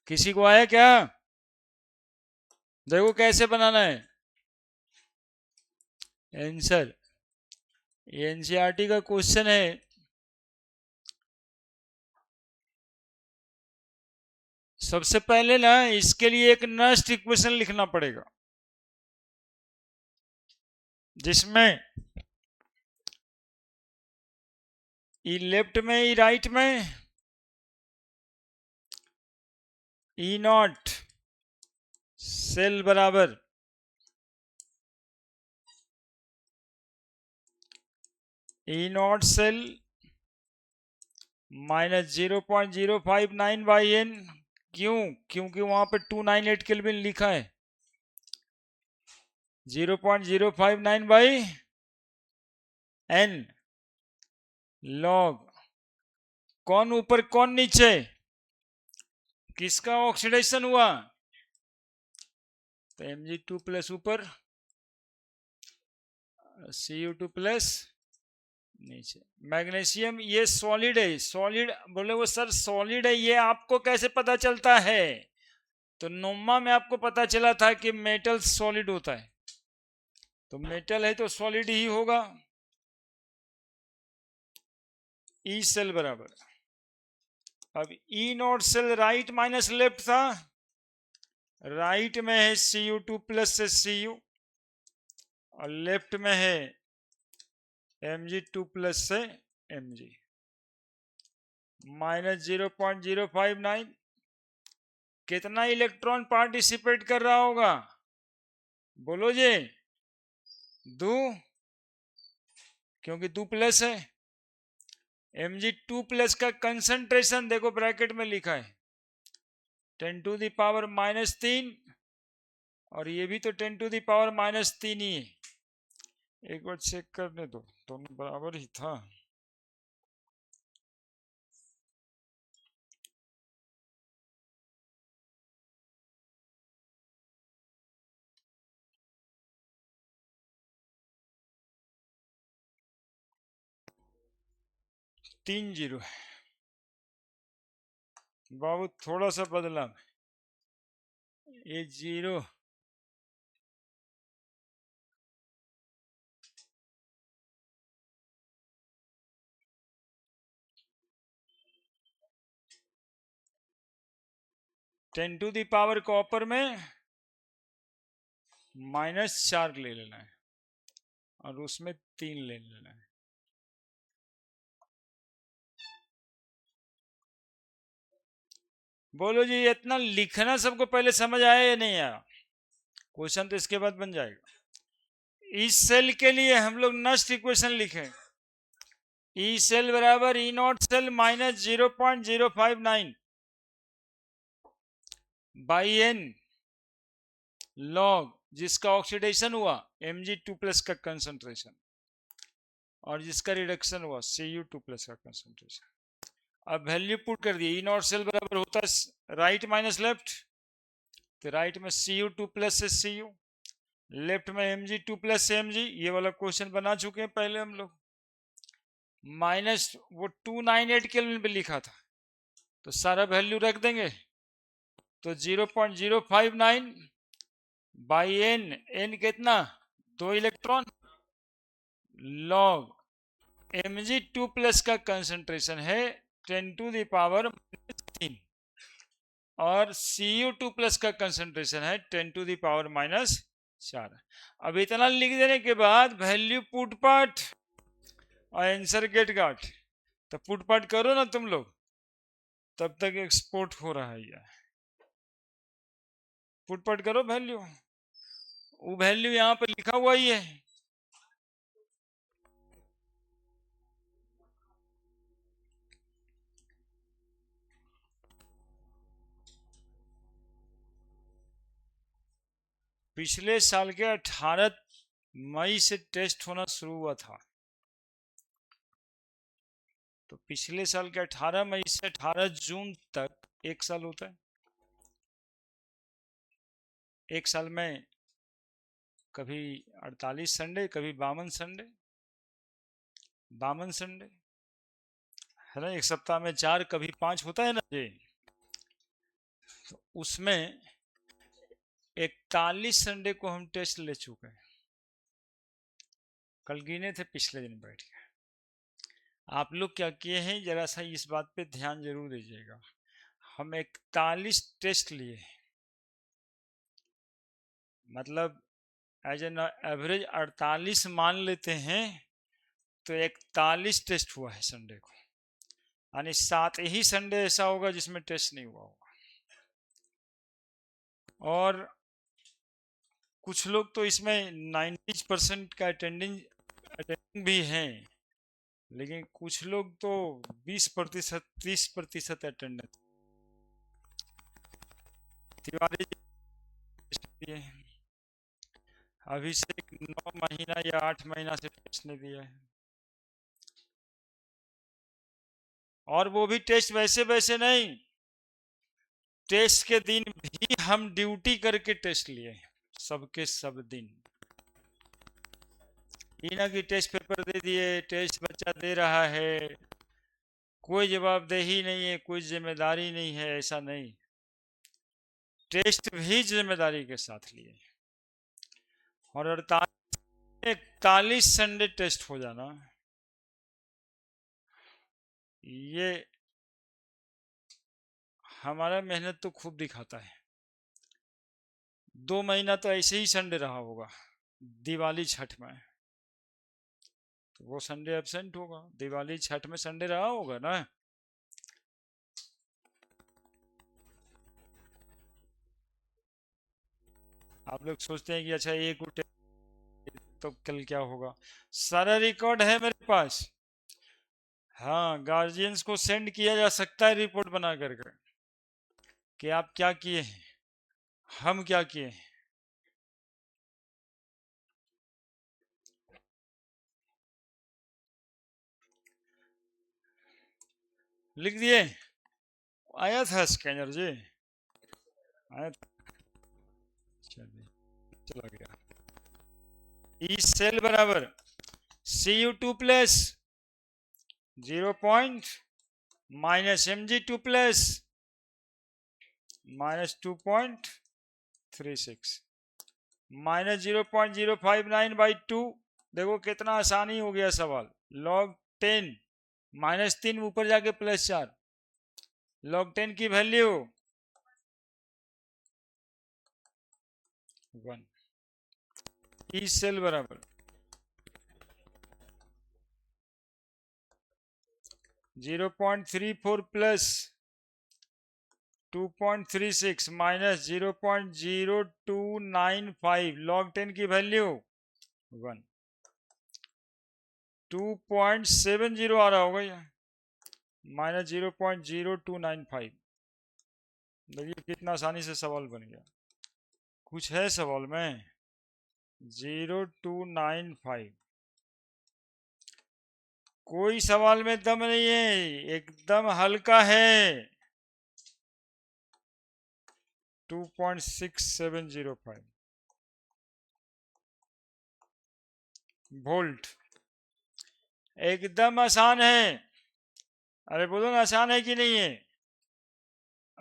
किसी को आया क्या? देखो कैसे बनाना है आंसर। एनसीईआरटी का क्वेश्चन है। सबसे पहले ना इसके लिए एक नेक्स्ट इक्वेशन लिखना पड़ेगा, जिसमें ई लेफ्ट में ई राइट में ई नॉट सेल बराबर E naught cell minus 0.059 by N. क्यों? क्योंकि वहां पे 298 केल्विन लिखा है। 0.059 बाई एन लॉग कौन ऊपर कौन नीचे, किसका ऑक्सीडेशन हुआ? तो Mg2 प्लस ऊपर, Cu2 प्लस नीचे। मैग्नीशियम ये सॉलिड है। सॉलिड बोले वो सर सॉलिड है, ये आपको कैसे पता चलता है? तो नोमा में आपको पता चला था कि मेटल सॉलिड होता है, तो मेटल है तो सॉलिड ही होगा। ई सेल बराबर, अब E naught cell right minus left था, राइट में है Cu2 प्लस से Cu और लेफ्ट में है Mg2 प्लस से Mg। माइनस 0.059 कितना इलेक्ट्रॉन पार्टिसिपेट कर रहा होगा? बोलो जी। 2, क्योंकि 2 प्लस है। Mg2 प्लस का कंसंट्रेशन देखो ब्रैकेट में लिखा है 10 टू द पावर -3 और ये भी तो 10⁻³ ही है। एक बार चेक करने दो, दोनों बराबर ही था। तीन जीरो बाबू, थोड़ा सा बदला, ये जीरो (10⁻) को अपर में -4 ले लेना है और उसमें 3 ले लेना है। बोलो जी, इतना लिखना सबको पहले समझ आया या नहीं आया? क्वेश्चन तो इसके बाद बन जाएगा। इस सेल के लिए हम लोग नेक्स्ट इक्वेशन लिखें, ई सेल बराबर E naught cell -0.059 by N log जिसका ऑक्सीडेशन हुआ Mg2+ का कंसंट्रेशन और जिसका रिडक्शन हुआ Cu2+ का कंसंट्रेशन। अब वैल्यू पुट कर दिए, ई नॉट सेल बराबर होता है राइट माइनस लेफ्ट, तो राइट में Cu2+ से Cu, लेफ्ट में Mg2+ से Mg, ये वाला क्वेश्चन बना चुके हैं पहले हम लोग। माइनस वो 298 केल्विन पे लिखा था, तो सारा वैल्यू रख देंगे, तो 0.059 बाई एन, एन कितना 2 इलेक्ट्रॉन, लॉग Mg2+ का कंसंट्रेशन है 10⁻³ और Cu2+ का कंसंट्रेशन है 10⁻⁻⁴। अब इतना लिख देने के बाद वैल्यू पुट पार्ट और आंसर गेट गाट, तो पुट पार्ट करो ना तुम लोग, तब तक एक्सपोर्ट हो रहा है। यह पुट पार्ट करो वैल्यू, वो वैल्यू यहाँ पर लिखा हुआ ही है। पिछले साल के 18 मई से टेस्ट होना शुरू हुआ था, तो पिछले साल के 18 मई से 18 जून तक 1 साल होता है। 1 साल में कभी 48 संडे, कभी 52 संडे, 52 संडे है ना। 1 सप्ताह में 4, कभी 5 होता है ना जी। तो उसमें 41 संडे को हम टेस्ट ले चुके हैं, कल गिने थे पिछले दिन बैठ के। आप लोग क्या किए हैं, जरा सा इस बात पे ध्यान जरूर दीजिएगा। हम 41 टेस्ट लिए, मतलब एज एन एवरेज 48 मान लेते हैं, तो 41 टेस्ट हुआ है संडे को, यानी 7 ही संडे ऐसा होगा जिसमें टेस्ट नहीं हुआ होगा। और कुछ लोग तो इसमें 90% का अटेंडिंग भी हैं, लेकिन कुछ लोग तो 20%, 30% अटेंडेंस। तिवारी जी अभिषेक 9 महीना या 8 महीना से टेस्ट नहीं दिया है, और वो भी टेस्ट वैसे वैसे नहीं, टेस्ट के दिन भी हम ड्यूटी करके टेस्ट लिए, सबके सब दिन। ना कि टेस्ट पेपर दे दिए, टेस्ट बच्चा दे रहा है, कोई जवाबदेही नहीं है, कोई जिम्मेदारी नहीं है, ऐसा नहीं, टेस्ट भी जिम्मेदारी के साथ लिए। और 41 संडे टेस्ट हो जाना, ये हमारा मेहनत तो खूब दिखाता है। 2 महीना तो ऐसे ही संडे रहा होगा, दिवाली छठ में, तो वो संडे एब्सेंट होगा, दिवाली छठ में संडे रहा होगा ना। आप लोग सोचते हैं कि अच्छा एक उठे तो कल क्या होगा, सारा रिकॉर्ड है मेरे पास। हाँ, गार्जियंस को सेंड किया जा सकता है रिपोर्ट बना करके कि आप क्या किए हैं, हम क्या किए हैं। लिख दिए? आया था स्कैनर जी? आया था? चलिए, चला गया। ई सेल बराबर Cu2 plus 0 point minus Mg2 plus minus 2.36 minus 0.059/2। देखो कितना आसानी हो गया सवाल। log 10 माइनस 3 ऊपर जाके प्लस 4, log 10 की वैल्यू 1। ई सेल बराबर 0.34 प्लस 2.36 माइनस 0.0295, log 10 की वैल्यू 1। 2.70 आ रहा होगा ये, माइनस 0.0295। देखिए कितना आसानी से सवाल बन गया। कुछ है सवाल में? 0295। कोई सवाल में दम नहीं है, एकदम हल्का है। 2.6705 वोल्ट, एकदम आसान है। अरे बोलो ना, आसान है कि नहीं है?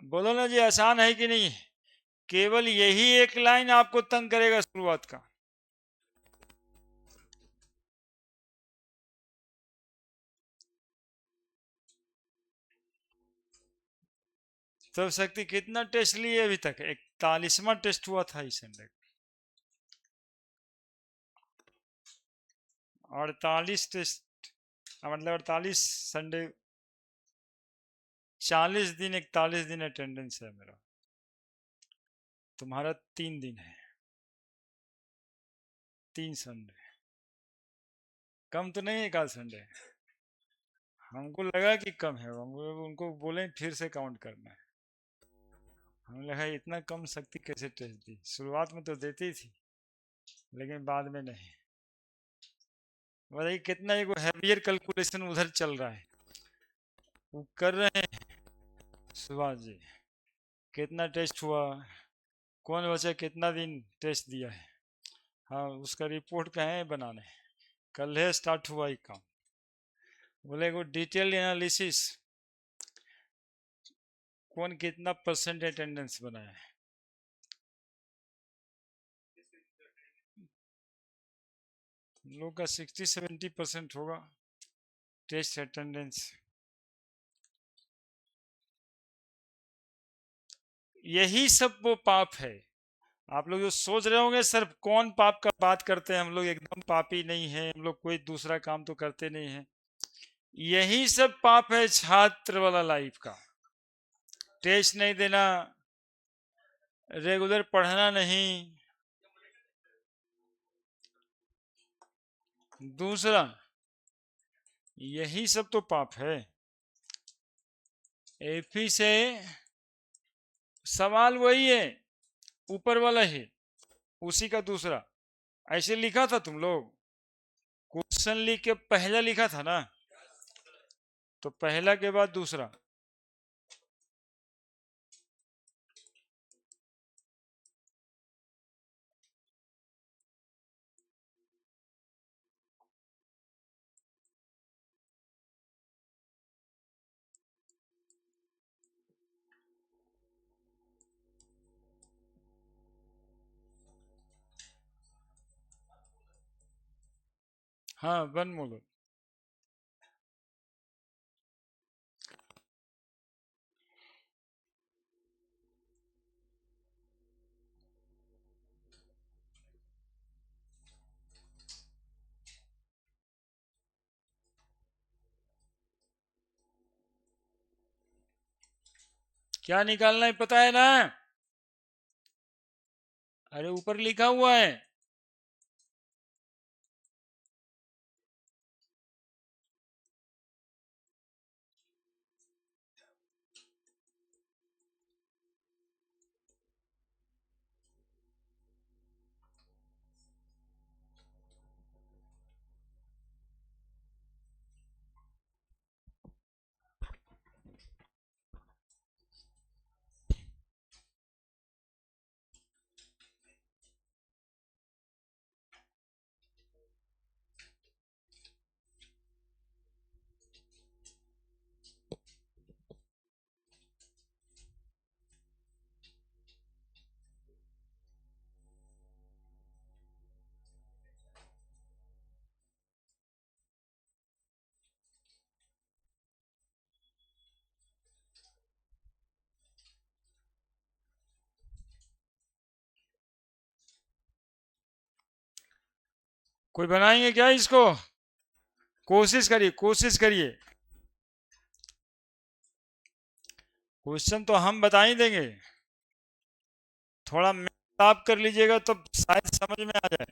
बोलो ना जी, आसान है कि नहीं? केवल यही एक लाइन आपको तंग करेगा शुरुआत का। तो शक्ति कितना टेस्ट लिए अभी तक? 41वां टेस्ट हुआ था इस संडे। 48 टेस्ट, मतलब 48 संडे, 40 दिन 41 दिन अटेंडेंस है मेरा। तुम्हारा 3 दिन है, 3 संडे। कम तो नहीं है एक आध संडे? हमको लगा कि कम है, उनको बोले फिर से काउंट करना है। हमें लगा इतना कम शक्ति कैसे टेस्ट दी। शुरुआत में तो देती थी, लेकिन बाद में नहीं। बताइए कितना एक हैवियर कैलकुलेशन उधर चल रहा है, वो कर रहे हैं सुभाष जी। कितना टेस्ट हुआ, कौन बच्चा कितना दिन टेस्ट दिया है, हाँ उसका रिपोर्ट कहे बनाने। कल है स्टार्ट हुआ ही काम। बोले वो डिटेल एनालिसिस, कौन कितना परसेंट अटेंडेंस बनाया है। लोग का 60-70% होगा टेस्ट अटेंडेंस। यही सब वो पाप है। आप लोग जो सोच रहे होंगे सर कौन पाप का बात करते हैं, हम लोग एकदम पापी नहीं है, हम लोग कोई दूसरा काम तो करते नहीं है। यही सब पाप है छात्र वाला लाइफ का। टेस्ट नहीं देना, रेगुलर पढ़ना नहीं। दूसरा, यही सब तो पाप है। एफी से सवाल वही है, ऊपर वाला ही, उसी का दूसरा। ऐसे लिखा था तुम लोग, क्वेश्चन लिख के पहला लिखा था ना, तो पहला के बाद दूसरा। हाँ, वन मोलर। क्या निकालना है पता है ना? अरे ऊपर लिखा हुआ है। कोई बनाएंगे क्या इसको? कोशिश करिए, कोशिश करिए। क्वेश्चन तो हम बता ही देंगे, थोड़ा आप कर लीजिएगा तो शायद समझ में आ जाए।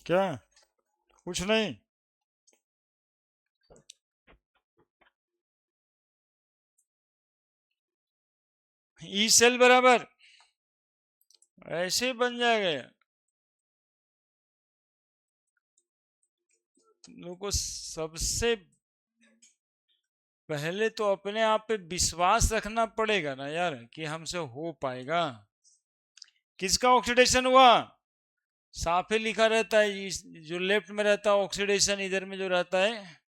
क्या? कुछ नहीं? ई सेल बराबर ऐसे बन जाएगा। तुम लोग को सबसे पहले तो अपने आप पे विश्वास रखना पड़ेगा ना यार, कि हमसे हो पाएगा। किसका ऑक्सीडेशन हुआ? साफ ही लिखा रहता है, जो लेफ्ट में रहता है ऑक्सीडेशन, इधर में जो रहता है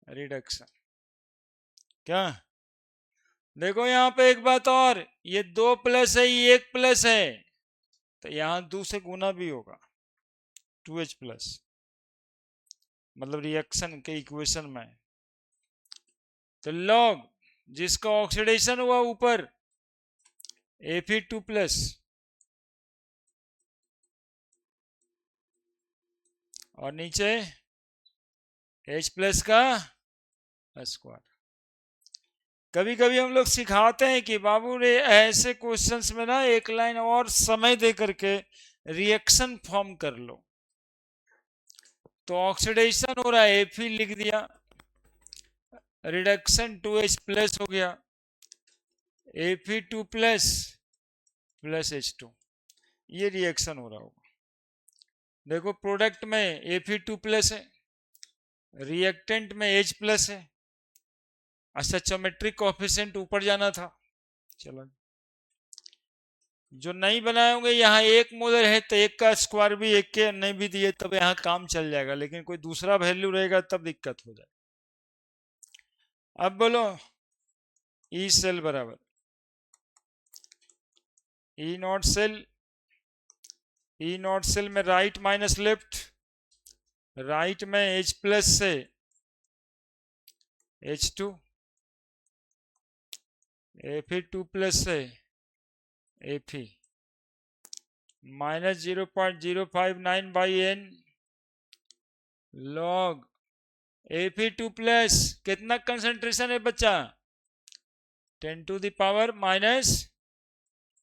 रिडक्शन। क्या? देखो यहाँ पे एक बात और, ये 2 प्लस है, ये 1 प्लस है, तो यहाँ 2 से गुना भी होगा, 2H प्लस, मतलब रिएक्शन के इक्वेशन में। तो लॉग जिसका ऑक्सीडेशन हुआ ऊपर Fe2 प्लस, और नीचे H प्लस का स्क्वायर। कभी कभी हम लोग सिखाते हैं कि बाबू रे ऐसे क्वेश्चंस में ना एक लाइन और समय दे करके रिएक्शन फॉर्म कर लो। तो ऑक्सीडेशन हो रहा है, Fe लिख दिया, रिडक्शन 2H प्लस हो गया, Fe2 प्लस प्लस H2, ये रिएक्शन हो रहा होगा। देखो प्रोडक्ट में Fe2 प्लस है, रिएक्टेंट में H प्लस है। अच्छा, ज्योमेट्रिक कोएफिशिएंट ऊपर जाना था, चलो जो नहीं बनाए होंगे, यहाँ 1 मोलर है तो 1 का स्क्वायर भी 1 के नहीं भी दिए तब यहाँ काम चल जाएगा, लेकिन कोई दूसरा वैल्यू रहेगा तब दिक्कत हो जाए। अब बोलो ई सेल बराबर E naught cell, E naught cell में राइट माइनस लेफ्ट, राइट में H प्लस से H2, Fe2 प्लस से Fe, minus 0.059 by n log Fe2 plus, कितना कंसंट्रेशन है बच्चा? 10 to the power minus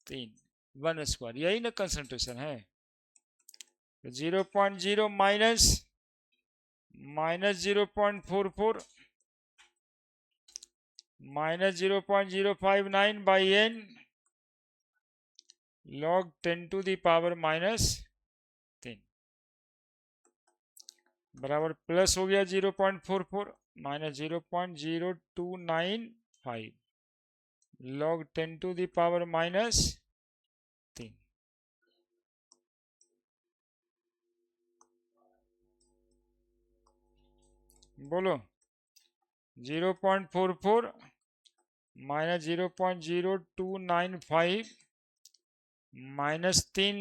3, 1 square, यही ना कंसंट्रेशन है। 0.0 minus minus 0.44 minus 0.059 by n log 10 to the power minus 3 बराबर प्लस हो गया 0.44 minus 0.0295 log 10 to the power minus 3। बोलो 0.44 माइनस 0.0295 माइनस 3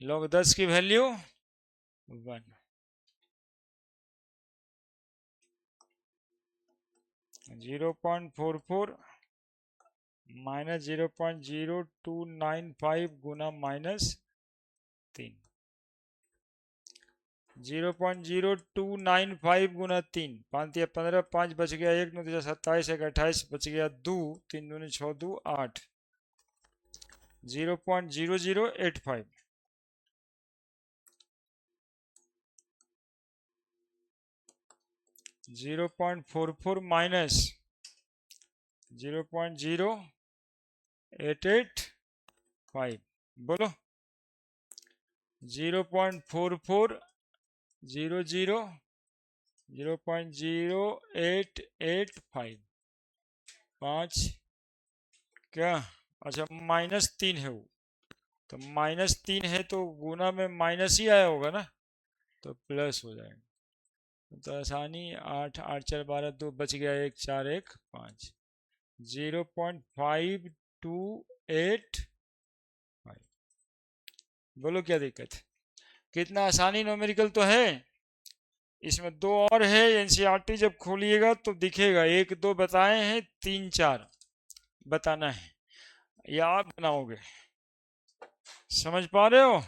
log 10 की वैल्यू 1। 0.44 माइनस 0.0295 गुना माइनस 3, 0.0295 गुना 3, 5 या 15, 5 बच गया 1, 9 3 27, 1 28, बच गया 2, 3 दूनी 6 2 8, 0.0085। 0.44 माइनस 0.0885, बोलो 0.44 0.0885, 5 क्या, अच्छा -3 है वो, तो -3 है तो गुना में माइनस ही आया होगा ना, तो प्लस हो जाएगा। तो आसानी 8 8 4 12 2 बच गया 1 4 1 5, 0.5285। बोलो क्या दिक्कत है, कितना आसानी न्यूमेरिकल तो है। इसमें 2 और है, एनसीईआरटी जब खोलिएगा तो दिखेगा, 1 2 बताए हैं, 3 4 बताना है, या आप बनाओगे, समझ पा रहे हो।